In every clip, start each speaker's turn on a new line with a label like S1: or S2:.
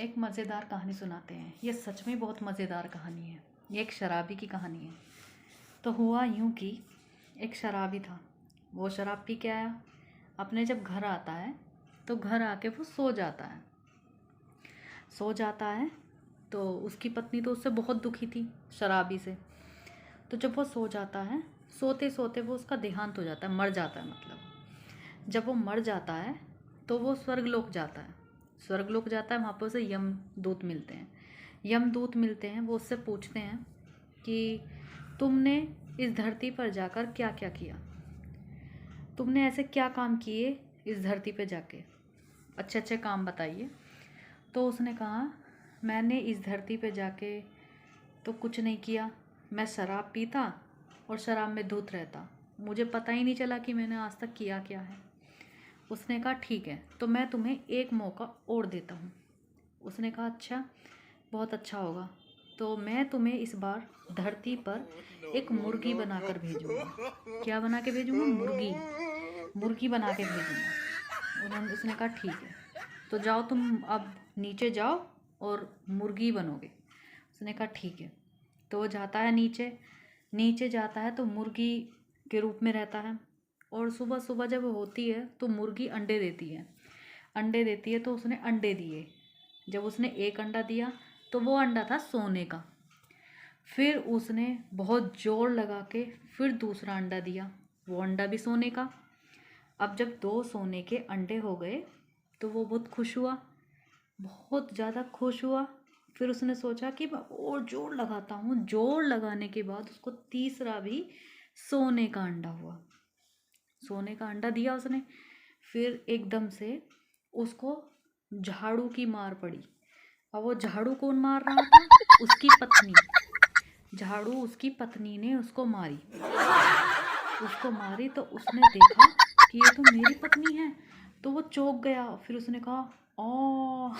S1: एक मज़ेदार कहानी सुनाते हैं। ये सच में बहुत मज़ेदार कहानी है। ये एक शराबी की कहानी है। तो हुआ यूँ कि एक शराबी था। वो शराब पी के आया। अपने जब घर आता है तो घर आके वो सो जाता है तो उसकी पत्नी तो उससे बहुत दुखी थी, शराबी से। तो जब वो सो जाता है, सोते सोते वो उसका देहांत हो जाता है, मर जाता है। मतलब जब वो मर जाता है तो वो स्वर्गलोक जाता है। वहाँ पर उसे यमदूत मिलते हैं। वो उससे पूछते हैं कि तुमने इस धरती पर जाकर क्या क्या किया, तुमने ऐसे क्या काम किए इस धरती पे जाके, अच्छे अच्छे काम बताइए। तो उसने कहा, मैंने इस धरती पे जाके तो कुछ नहीं किया। मैं शराब पीता और शराब में धुत रहता, मुझे पता ही नहीं चला कि मैंने आज तक किया क्या है। उसने कहा, ठीक है, तो मैं तुम्हें एक मौका और देता हूँ। उसने कहा, अच्छा, बहुत अच्छा होगा। तो मैं तुम्हें इस बार धरती पर एक मुर्गी बनाकर भेजूँगा। क्या बना के भेजूँगा? मुर्गी बना के भेजूँगा। उसने कहा, ठीक है, तो जाओ, तुम अब नीचे जाओ और मुर्गी बनोगे। उसने कहा, ठीक है। तो वो जाता है नीचे जाता है तो मुर्गी के रूप में रहता है। और सुबह सुबह जब होती है तो मुर्गी अंडे देती है। तो उसने अंडे दिए। जब उसने एक अंडा दिया तो वो अंडा था सोने का। फिर उसने बहुत जोर लगा के फिर दूसरा अंडा दिया, वो अंडा भी सोने का। अब जब 2 सोने के अंडे हो गए तो वो बहुत खुश हुआ, बहुत ज़्यादा खुश हुआ। फिर उसने सोचा कि मैं और जोर लगाता हूँ। जोर लगाने के बाद उसको तीसरा भी सोने का अंडा हुआ। सोने का अंडा दिया उसने। फिर एकदम से उसको झाड़ू की मार पड़ी। अब वो झाड़ू कौन मार रहा था? उसकी पत्नी। झाड़ू उसकी पत्नी ने उसको मारी। तो उसने देखा कि ये तो मेरी पत्नी है, तो वो चौंक गया। फिर उसने कहा, ओ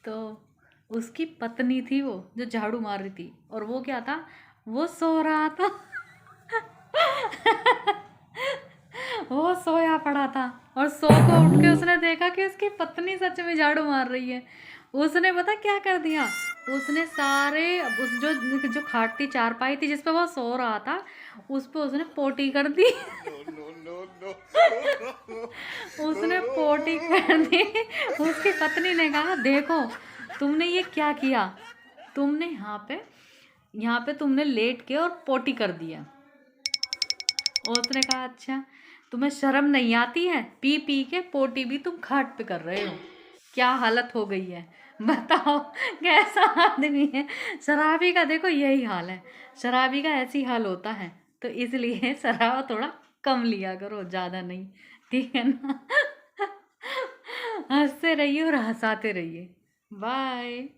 S1: तो उसकी पत्नी थी वो जो झाड़ू मार रही थी, और वो क्या था? वो सो रहा था। वो सोया पड़ा था और सो को उठ के उसने देखा कि उसकी पत्नी सच में झाड़ू मार रही है। उसने पता क्या कर दिया? उसने सारे उस जो खाट थी, चारपाई थी जिस पे वो सो रहा था, उस पे उसने पोटी कर दी। उसने पोटी कर दी। उसकी पत्नी ने कहा, देखो तुमने ये क्या किया, तुमने यहाँ पे तुमने लेट के और पोटी कर दिया। उसने कहा, अच्छा, तुम्हें शर्म नहीं आती है? पी पी के पोटी भी तुम खाट पे कर रहे हो। क्या हालत हो गई है, बताओ कैसा आदमी है। शराबी का देखो यही हाल है, शराबी का ऐसी हाल होता है। तो इसलिए शराब थोड़ा कम लिया करो, ज़्यादा नहीं, ठीक है ना। हंसते रहिए और हंसाते रहिए। बाय।